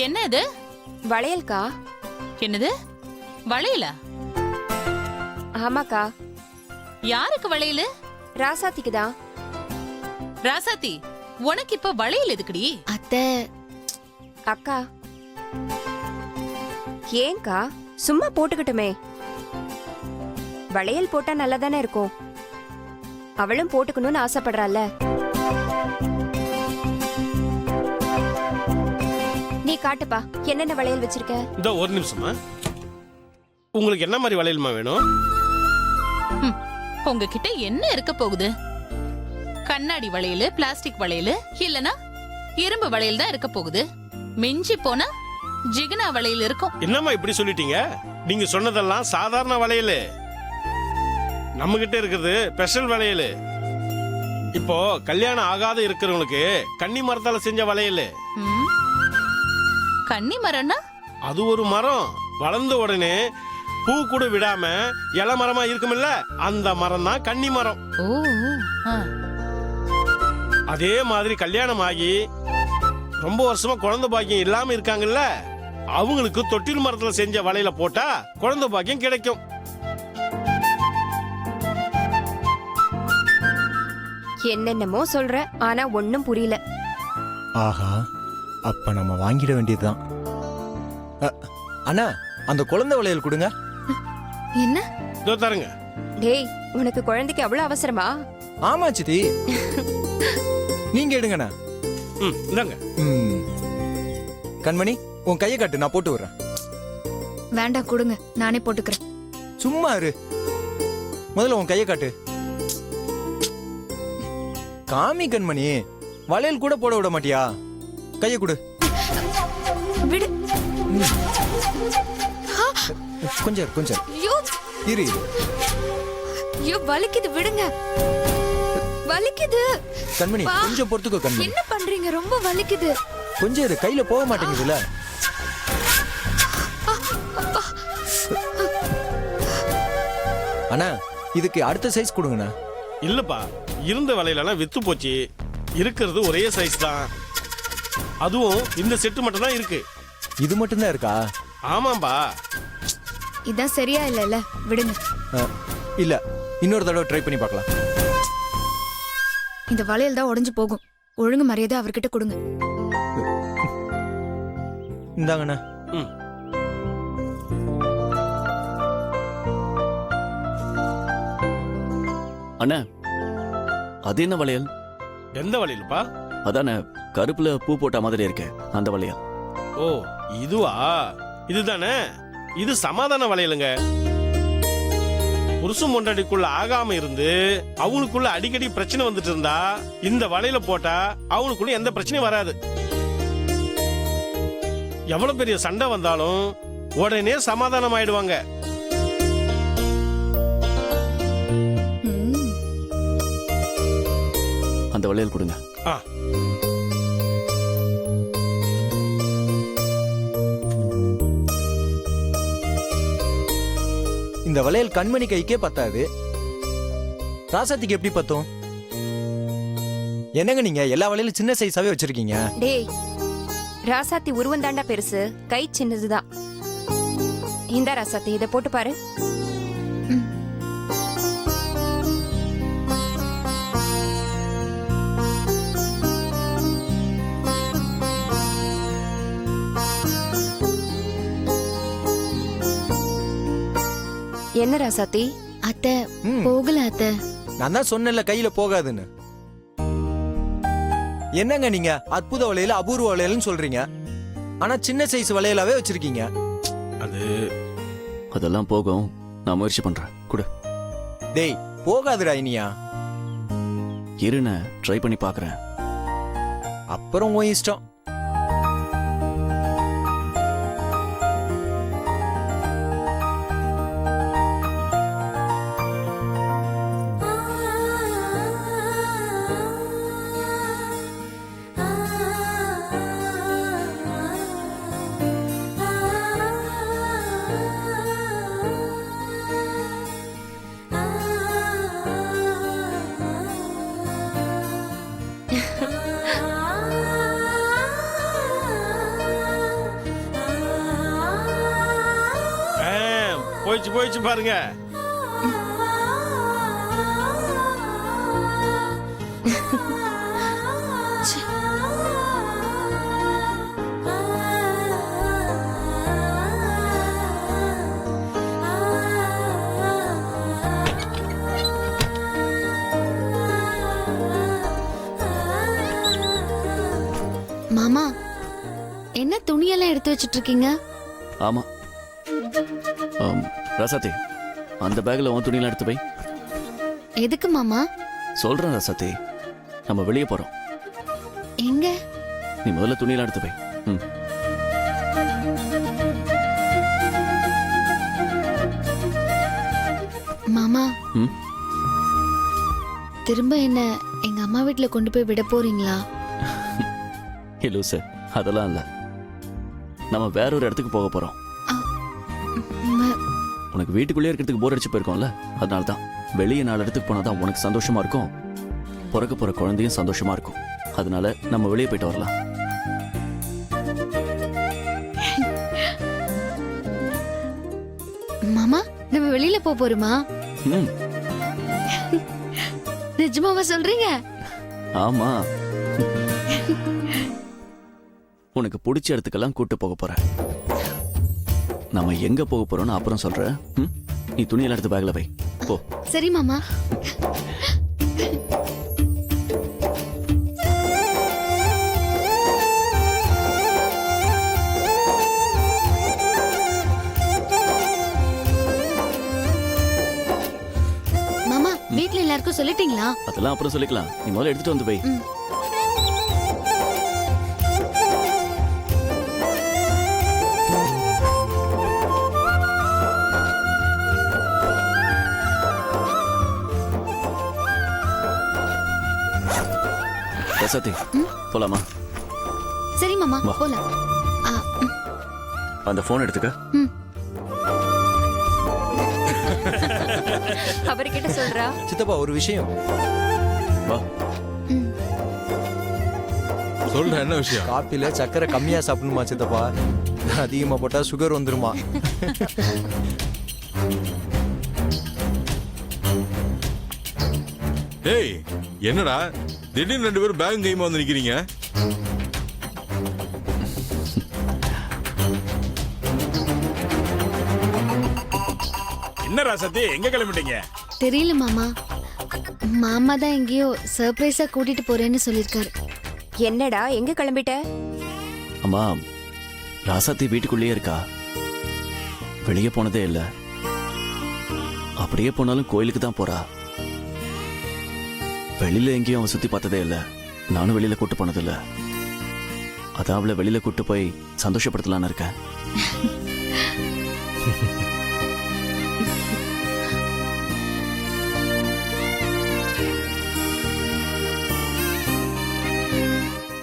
என்ன இது? வளையல்கா. என்னது வளையலா? ஆமாக்கா. யாருக்கு வளையலு? ராசாத்திக்கு தான். ராசாத்தி, உனக்கு இப்ப வளையல் எதுக்குடி? அத்தை. அக்கா ஏங்கா சும்மா போட்டுக்கிட்டுமே. வளையல் போட்டா நல்லா தானே இருக்கும். அவளும் போட்டுக்கணும்னு ஆசைப்படுறாள். நீ காட்டுப்பா, என்னென்ன வளையல் வச்சிருக்க? இந்த ஒரு நிமிஷமா, உங்களுக்கு என்ன மாதிரி வளையல்மா வேணும்? உங்ககிட்ட என்ன இருக்க போகுது? கண்ணாடி வளையல், பிளாஸ்டிக் வளையல், இல்லனா இரும்பு வளையல் தான் இருக்க போகுது. மிஞ்சி போனா ஜிகனா வளையல் இருக்கும். என்னம்மா இப்படி சொல்லிட்டீங்க? நீங்க சொன்னதெல்லாம் சாதாரண வளையல். நம்ம கிட்ட இருக்கிறது ஸ்பெஷல் வளையல். இப்போ கல்யாணம் ஆகாத இருக்கிறவங்களுக்கு கன்னி மரத்தால செஞ்ச வளையல். கன்னி மரம்னா? அது ஒரு மரம், வளர்ந்த உடனே பூ கூட விடாம இலை மரமா இருக்குமில்ல, அந்த மரம் தான் கன்னி மரம். ஓ, அதே மாதிரி கல்யாணம் ஆகி ரொம்ப வருஷமா குழந்தை பாக்கியம் இல்லாம இருக்காங்கல்ல, அவங்களுக்கு தொட்டில் மரத்துல செஞ்ச வளையல போட்டா குழந்தை பாக்கியம் கிடைக்கும். என்னென்னமோ சொல்ற, ஆனா ஒண்ணும் புரியல. ஆஹா, அப்ப நம்ம வாங்கிட வேண்டியதுதான். அண்ணா, அந்த குழந்தை வளையல் கொடுங்க. என்ன? இதோ தரங்க. டேய், உனக்கு குழந்தைக்கு அவ்வளவு அவசரமா? ஆமா சித்தி. நீங்க எடுங்கண்ணா. இந்தாங்க. கண்மணி, உன் கையை காட்டு, நான் போட்டு விடுறேன். வேண்டாம், கொடுங்க, நானே போட்டுக்கிறேன். சும்மா இரு, முதல்ல உன் கையை காட்டு. காமி கண்மணி, வளையல் கூட போட விட மாட்டியா? கையை கொடு. விடு. கொஞ்சம் கொஞ்சம் இரு. ஐயோ, வலிக்குது, விடுங்க. வலிக்குது. கண்மணி, கொஞ்சம் பொறுத்துக்கோ கண்மணி. என்ன பண்றீங்க? ரொம்ப வலிக்குது. கொஞ்சம் இரு, கையில போக மாட்டேங்குதுல. அண்ணா, இதுக்கு அடுத்த சைஸ் கொடுங்கண்ணா. இல்லப்பா, இருந்த வளையலாம் வித்து போச்சு. இருக்கிறது ஒரே சைஸ் தான். அதுவும் இந்த செட்டு மட்டும் தான் இருக்கு. இது மட்டும் தான் இருக்கா? ஆமாம்பா. இதான் சரியா இல்ல, விடுங்க. இல்ல, இன்னொரு தடவை ட்ரை பண்ணி பார்க்கலாம். இந்த வளையல் தான் உடைஞ்சு போகும். ஒழுங்கு மரியாதை அவர்கிட்ட கொடுங்க. இந்தாங்கண்ணா. அண்ணா, அது என்ன வளையல்? எந்த வளையல்ப்பா? அதானே கருப்புல பூ போட்ட மாதிரி இருக்கு, அந்த வளையல். ஓ, இதுவா? இதுதானே. இது சமாதான வளையலுங்க. புருஷன் பொண்டாட்டிக்குள்ள ஆகாம இருந்து அவங்களுக்குள்ள அடிக்கடி பிரச்சனை வந்துட்டு இருந்தா இந்த வளையல போட்டா அவங்களுக்குள்ள எந்த பிரச்சனையும் வராது. எவ்வளவு பெரிய சண்டை வந்தாலும் உடனே சமாதானம் ஆயிடுவாங்க. அந்த வளையல் கொடுங்க. இந்த வளையல் கண்மணி கைக்கே பத்தாது, ராசாத்திக்கு எப்படி பத்தும்? என்னங்க நீங்க எல்லா வளையலும் சின்ன சைஸாவே வச்சிருக்கீங்க? டேய், ராசாத்தி உருவம் தாண்டா பெருசு, கை சின்னதுதான். இந்த ராசாத்தி, இதை போட்டு பாரு. என்ன ராசாத்தி? அத்தை, போகல அத்தை. நான் தான் சொன்னேன்ல கையில போகாதுன்னு. என்னங்க நீங்க அற்புத வளையல் அபூர்வ வளையல்னு சொல்றீங்க, ஆனா சின்ன சைஸ் வளையலாவே வச்சிருக்கீங்க. அதெல்லாம் போகும், நான் முயற்சி பண்றேன். குடு. டேய், போகாதுடா இனியா. இருண்ண, ட்ரை பண்ணி பாக்குறேன். அப்புறம் உன் இஷ்டம். போயிடுச்சு பாருங்க. மாமா என்ன துணியெல்லாம் எடுத்து வச்சிட்டு இருக்கீங்க? ஆமா. ரசாத்தி, அந்த பேக்ல உன் துணியெல்லாம் எடுத்து போய். எதுக்கு மாமா? சொல்றேன் ரசாத்தி, நம்ம வெளியே போறோம். எங்க? நீ முதல்ல துணியெல்லாம் எடுத்து போய். ம். மாமா ம். திரும்ப என்ன எங்க அம்மா வீட்ல கொண்டு போய் விட போறீங்களா? லூசு, அதெல்லாம் இல்ல. நம்ம வேற ஒரு இடத்துக்கு போக போறோம். ம- உனக்கு வீட்டுக்குள்ளே இருக்கிறதுக்கு போர் அடிச்சு போயிருக்கோம்ல, அதனால தான் வெளியே 4 இடத்துக்கு போனாதான் உனக்கு சந்தோஷமா இருக்கும், பிறக்க போற குழந்தையும் சந்தோஷமா இருக்கும். அதனால நம்ம வெளியே போயிட்டு வரலாம். மாமா நம்ம வெளியில போறோமா? ம். நிஜமாவா சொல்றீங்க? ஆமா. உனக்கு பிடிச்ச இடத்துக்கெல்லாம் கூட்டு போக போறேன். நம்ம எங்க போக போறோம்னு அப்புறம் சொல்றேன். ம்? நீ துணியெல்லாம் எடுத்து பேக்ல வை. போ. சரி மாமா. மாமா வீட்ல எல்லாருக்கும் சொல்லிட்டீங்களா? அதெல்லாம் அப்புறம் சொல்லிக்கலாம். நீ முதல்ல எடுத்துட்டு வந்து வை. ம். ரசாத்தி, போலாமா? சரி மாமா வா. போலாம். ஆ, ம், அந்த போன் எடுத்துக்க. ம். அவர்கிட்ட சொல்றா. சித்தப்பா ஒரு விஷயம். வா. ம். சொல்ற என்ன விஷயம்? காப்பில சக்கரை கம்மியா சாப்பிடணுமா சித்தப்பா? அதிகமா போட்டா சுகர் வந்துருமா? டேய், என்னடா திடீர்னு 2 பேரும் பேக் கைமா வந்து நிக்கிறீங்க? என்ன ராசத்தி, எங்க கிளம்பிட்டீங்க? தெரியல மாமா. மாமா தான் எங்கேயோ சர்ப்ரைஸா கூட்டிட்டு போறேன்னு சொல்லிருக்காரு. என்னடா எங்க கிளம்பிட்ட? அம்மா, ராசாத்தி வீட்டுக்குள்ளேயே இருக்கா. வெளியே போனதே இல்ல. அப்படியே போனாலும் கோயிலுக்கு தான் போறா. வெளியில எங்கேயும் அவன் சுத்தி பார்த்ததே இல்ல. நானும் வெளியில கூட்டு போனதில்ல. அதான் அவளை வெளியில கூட்டு போய் சந்தோஷப்படுத்தலான்னு இருக்கேன்.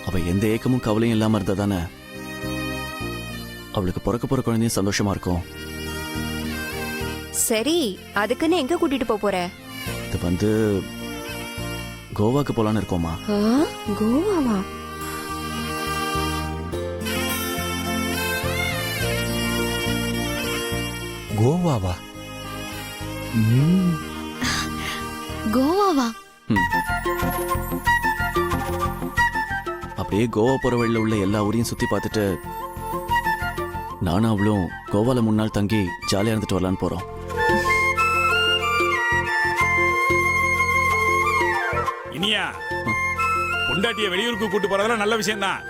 அவ எந்த ஏக்கமும் கவலையும் இல்லாம இருந்தா தானே அவளுக்கு பிறக்க போற குழந்தையும் சந்தோஷமா இருக்கும். சரி, அதுக்குன்னு எங்க கூட்டிட்டு போற? இது வந்து கோவாக்கு போலான்னு இருக்கோமா. கோவாவா? கோவாவா? கோவாவா? ம். அப்படியே கோவா போற வழியில உள்ள எல்லா ஊரையும் சுத்தி பார்த்துட்டு நானும் அவளும் கோவால 3 நாள் தங்கி ஜாலியா இருந்துட்டு வரலான்னு போறோம். இனியா, பொண்டாட்டிய வெளியூருக்கு கூட்டு போறதெல்லாம் நல்ல விஷயம் தான்.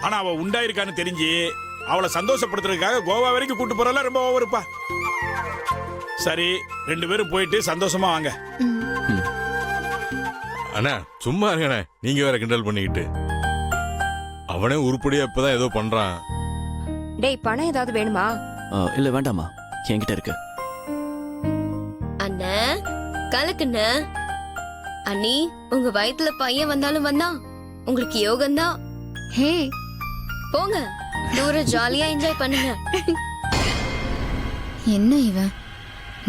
ஆனா அவ உண்டாயிருக்கான்னு தெரிஞ்சு அவளை சந்தோஷப்படுத்துறதுக்காக கோவா வரைக்கும் கூட்டு போறதெல்லாம் ரொம்ப ஓவருப்பா. சரி, 2 பேரும் போயிட்டு சந்தோஷமா வாங்க. அண்ணா சும்மா இருங்கண்ணே, நீங்க வேற கிண்டல் பண்ணிக்கிட்டு. அவனே உருப்படியா இப்பதான் ஏதோ பண்றான். டேய், பணம் ஏதாவது வேணுமா? இல்ல வேண்டாமா, என்கிட்ட இருக்கு. அண்ணா கலக்குண்ண. அண்ணி, உங்க வயித்துல பையன் வந்தாலும் வந்தான், உங்களுக்கு யோகம்தான். ஹே போங்க, தூரம் ஜாலியா என்ஜாய் பண்ணுங்க. என்ன இவன்?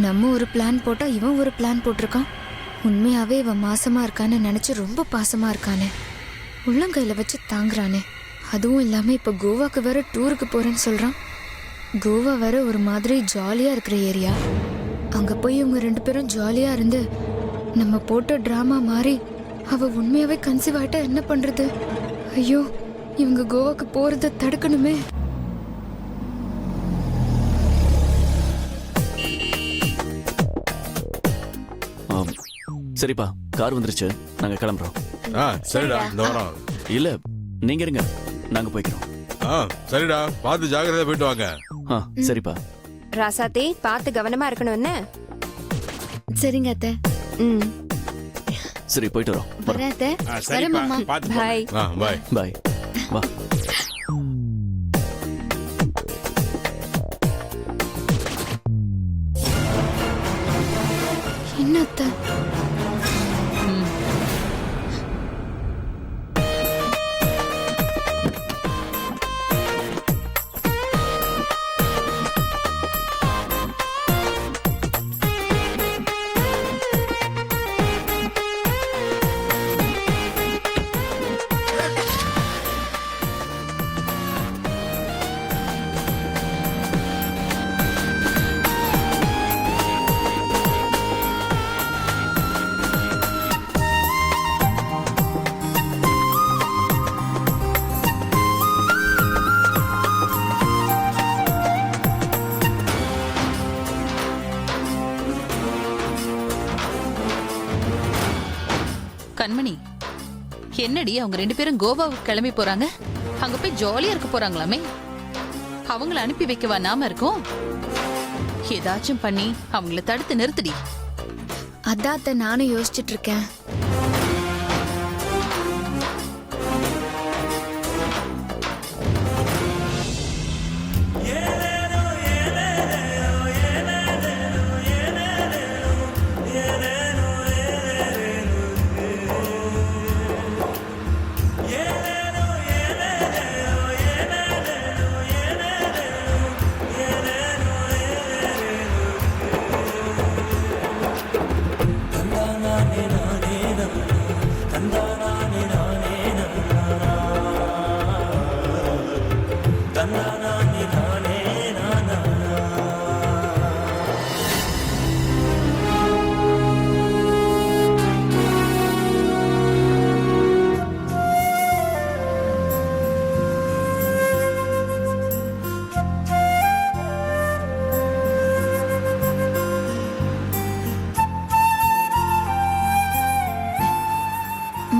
நம்ம ஒரு பிளான் போட்டா இவன் ஒரு பிளான் போட்டிருக்கான். உண்மையாவே இவன் மாசமா இருக்கான்னு நினைச்சு ரொம்ப பாசமா இருக்கானே. உள்ளங்கையில வச்சு தாங்குறானே. அதுவும் இல்லாம இப்ப கோவாக்கு வேற டூருக்கு போறேன்னு சொல்றான். கோவா வேற ஒரு மாதிரி ஜாலியா இருக்கிற ஏரியா. அங்க போய் இவங்க 2 பேரும் ஜாலியா இருந்து நம்ம போட்ட டிராமா மாறி அவ உண்மையாவே கன்சீவ் ஆயிட்டா என்ன பண்றது? ஐயோ, இவங்க கோவாக்கு போறத தடுக்கணுமே. ஆம். சரிப்பா, கார் வந்துருச்சு, நாங்க கிளம்புறோம். சரிடா, இந்த வாரம். இல்ல, நீங்க இருங்க, நாங்க போய்க்கிறோம். சரிடா, பார்த்து ஜாக்கிரதையா போயிட்டு வாங்க. சரிப்பா. ராசாத்தி பார்த்து கவனமா இருக்கணும் என்ன? சரிங்க அத்தை. ம், சரி, போயிட்டு வரோம். வரேன் அத்தை. சரிப்பா, மாமா. பார்த்து போ. பாய். பாய். பாய். வா. என்ன அத்தை? கண்மணி, என்னடி அவங்க 2 பேரும் கோவாவுக்கு கிளம்பி போறாங்க? அங்க போய் ஜாலியா இருக்க போறாங்களாமே. அவங்கள அனுப்பி வைக்கவா நாம இருக்கோம்? ஏதாச்சும் பண்ணி அவங்கள தடுத்து நிறுத்தடி. அதான் அத்தை நானும் யோசிச்சுட்டு இருக்கேன்.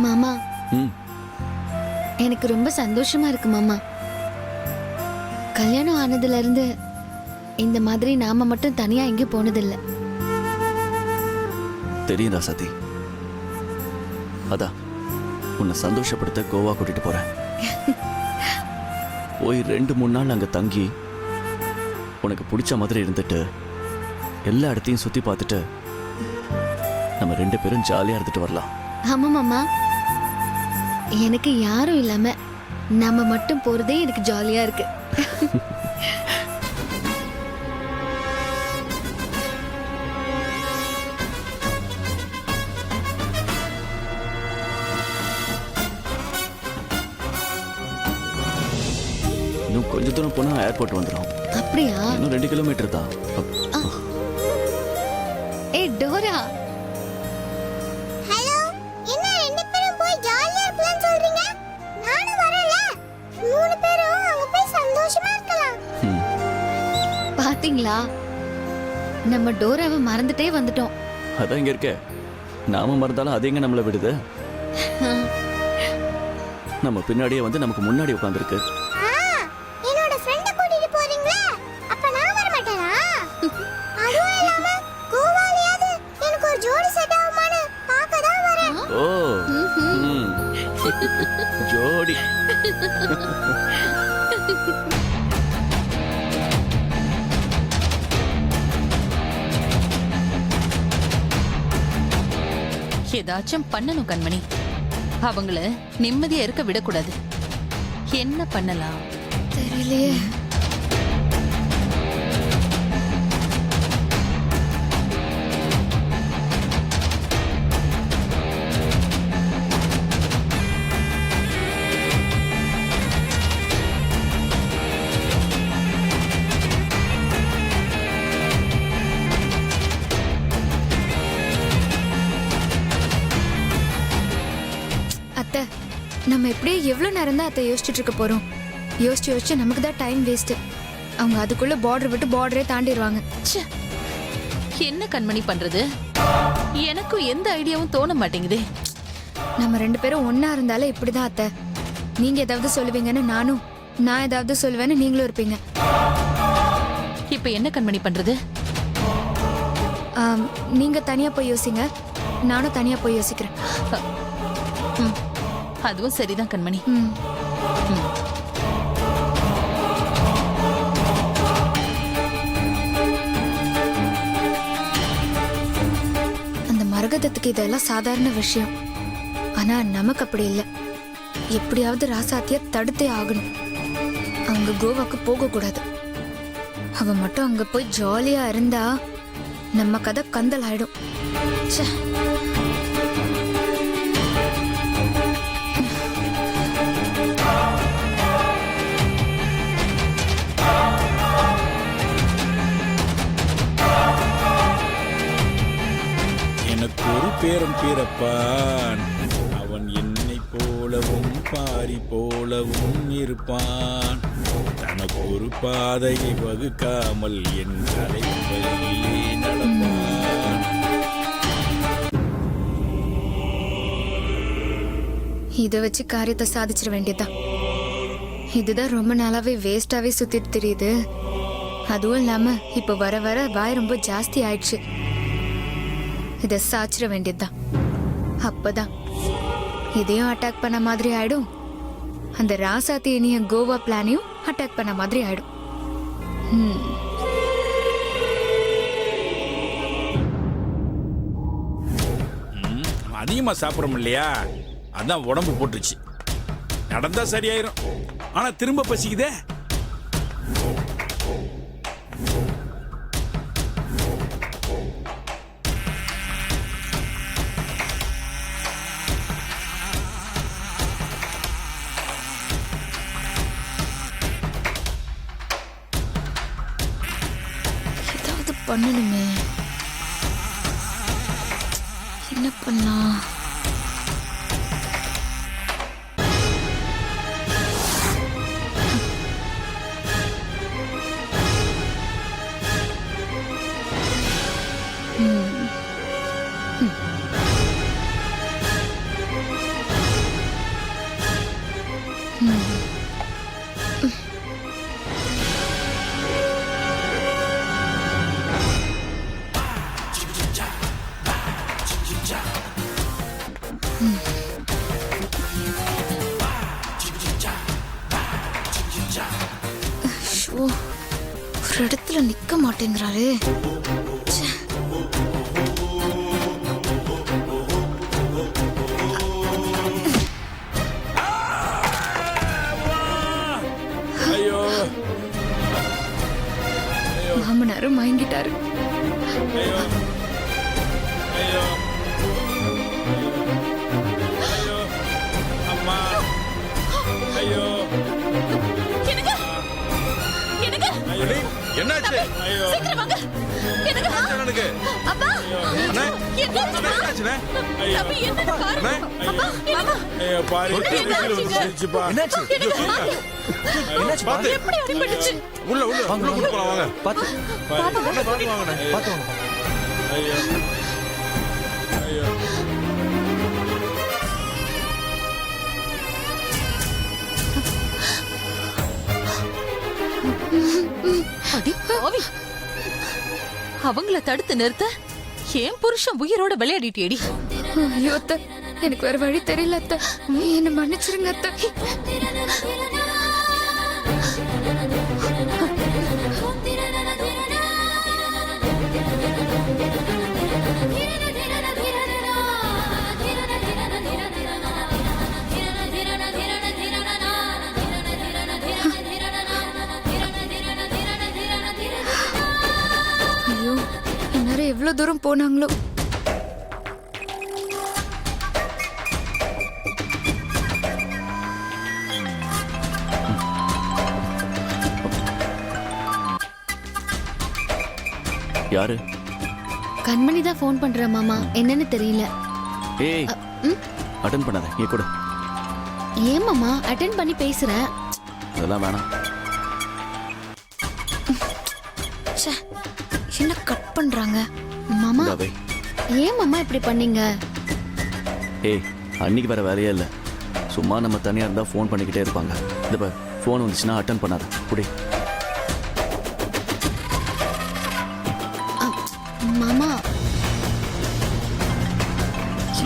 மாமா, ம். எனக்கு ரொம்ப சந்தோஷமா இருக்கு மாமா. கல்யாணம் ஆனதுல இருந்து இந்த மாதிரி நாம மட்டும் தனியா எங்கேயும் போனதில்ல. தெரியும் ராசாத்தி. அதான் உன்னை சந்தோஷப்படுத்த கோவா கூட்டிட்டு போறேன். போய் 2-3 நாள் அங்க தங்கி உனக்கு பிடிச்ச மாதிரி இருந்துட்டு எல்லா இடத்தையும் சுத்தி பார்த்துட்டு நம்ம 2 பேரும் ஜாலியா இருந்துட்டு வரலாம். ஆமா மாமா, எனக்கு யாரும் இல்லாம நம்ம மட்டும் போறதே எனக்கு ஜாலியா இருக்கு. இன்னும் கொஞ்ச தூரம் போனா ஏர்போர்ட் வந்துடும். அப்படியா? இன்னும் 2 கிலோமீட்டர் தான். ஏய் டோரா, ஹலோ, என்ன 2 பேரும் போய் ஜாலியா இருக்கலாம் சொல்றீங்க? நானும் வரல. 3 பேரும் அங்க போய் சந்தோஷமா இருக்கலாம். பாத்தீங்களா, நம்ம டோராவை மறந்துட்டே வந்துட்டோம். அதான் இங்க இருக்க. நாம மறந்தாலும் அது எங்க நம்மள விடுது? நம்ம பின்னாடியே வந்து நமக்கு முன்னாடி உட்கார்ந்துருக்கு. என்னோட ஃப்ரெண்ட கூட்டிட்டு போறீங்களா? அப்ப நான் வர மாட்டேனா? அதுவும் இல்லாம கோவாலியாவது எனக்கு ஒரு ஜோடி செட் ஆகுமான்னு பார்க்க தான் வரேன். ஓ, ஜோடி. ஏதாச்சும் பண்ணணும் கண்மணி. அவங்கள நிம்மதியா இருக்க விடக்கூடாது. என்ன பண்ணலாம் தெரியலையே. நம்ம இப்படியே எவ்வளவு நேரம் தான் அத்தை யோசிச்சுட்டு இருக்க போறோம்? யோசிச்சு யோசிச்சு நமக்கு தான் டைம் வேஸ்ட். அவங்க அதுக்குள்ள பார்டர் விட்டு பார்டரே தாண்டிடுவாங்க. ச்சே, என்ன கண்மணி பண்றது? எனக்கும் எந்த ஐடியாவும் தோண மாட்டேங்குதே. நம்ம 2 பேரும் ஒண்ணா இருந்தாலே இப்படிதான் அத்தை. நீங்க ஏதாவது சொல்லுவீங்கன்னு நானும், நான் ஏதாவது சொல்லுவேன்னு நீங்களும் இருப்பீங்க. இப்ப என்ன கண்மணி பண்றது? நீங்க தனியா போய் யோசிங்க, நானும் தனியா போய் யோசிக்கிறேன். ம், அதுவும் சரிதான் கண்மணி. ம். அந்த மரகதத்துக்கு இதெல்லாம் சாதாரண விஷயம். ஆனா நமக்கு அப்படி இல்லை. எப்படியாவது ராசாத்திய தடுத்தே ஆகணும். அவங்க கோவாக்கு போக கூடாது. அவ மட்டும் அங்க போய் ஜாலியா இருந்தா நம்ம கதை கந்தல் ஆயிடும். ச்சே. எனக்கு ஒரு பேரன் பிறப்பான், அவன் என்னை போலவும் பாரி போலவும் இருப்பான். தனக்கு ஒரு பாதையை வகுக்காமல் என் தலைவலிலே நடப்பான். இதை வச்சு காரியத்தை சாதிச்சிட வேண்டியதுதான். இதுதான் ரொம்ப நாளாவே வேஸ்டாவே சுத்திட்டு தெரியுது. அதுவும் இல்லாம இப்ப வர வர வாய் ரொம்ப ஜாஸ்தி ஆயிடுச்சு. இதை சாச்சிட வேண்டியதுதான். அப்பதான் இதையும் அட்டாக் பண்ண மாதிரி ஆயிடும், அந்த ராசாத்தி இனிய கோவா பிளானையும் அட்டாக் பண்ண மாதிரி ஆயிடும். அதிகமா சாப்பிட்றோம் இல்லையா, அதான் உடம்பு போட்டுருச்சு. நடந்தா சரியாயிரும், ஆனா திரும்ப பசிக்குதே. ஏதாவது பண்ணணுமே. என்ன பண்ணலாம்? ஷோ, ஒரு இடத்துல நிக்க மாட்டேங்கிறாரு. ச்சே. ஐயோ மாமனாரும் மயங்கிட்டாரு. ஐயோ ஐயோ ஐயோ அம்மா ஐயோ எனக்கு எனக்கு ஐயோ என்னாச்சு? ஐயோ சீக்கிரம் வாங்க. எனக்கு எனக்கு அப்பா என்னாச்சுமா? ஐயோ தம்பி என்ன பாரு. அப்பா எனக்கு ஐயோ பாரு சிரிச்சுப்பா. என்னாச்சு? என்னாச்சு? பாத்து எப்படி அடிபட்டுச்சு? உள்ள உள்ள உள்ள கூட்டு போலாம் வாங்க. பாத்து ஒண்ணு பாத்து வாங்கண்ணே. பாத்து வாங்க. ஐயோ ஐயோ அடி பாவி, அவங்கள தடுத்து நிறுத்த ஏன் புருஷன் உயிரோட விளையாடிட்டேடி. ஐயோ அத்தை, எனக்கு வேற வழி தெரியல அத்தை. என்ன மன்னிச்சிருங்க அத்தை. ஐயோ, இந்நேரம் எவ்வளவு தூரம் போனாங்களோ. யாரு? கண்மணி தான் ஃபோன் பண்றா மாமா, என்னன்னு தெரியல. ஏய் அட்டன் பண்ணாத, இங்க கூட. ஏன் மாமா அட்டென்ட் பண்ணி பேசுறேன். அதெல்லாம் வேணாம். ச்சே, என்ன கட் பண்றாங்க மாமா? இந்தா வை. ஏன் மாமா இப்படி பண்ணீங்க? ஏய், அன்னைக்கு வேற வேலையே இல்லை. சும்மா நம்ம தனியா இருந்தா ஃபோன் பண்ணிக்கிட்டே இருப்பாங்க. இந்த பார், ஃபோன் வந்துச்சுன்னா அட்டன் பண்ணாத. குடி. மாமா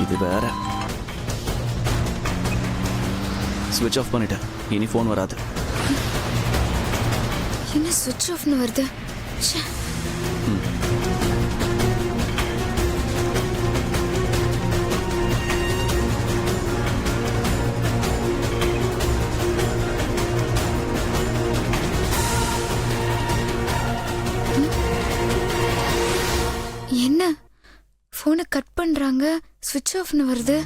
இது வேற. ஸ்விட்ச் ஆஃப் பண்ணிட்டேன். இனி ஃபோன் வராது. என்ன சுவிட்ச் ஆஃப்னு வருது? ச்சே. என்ன போனை கட் பண்றாங்க, சுவிட்ச் ஆஃப்னு வருது.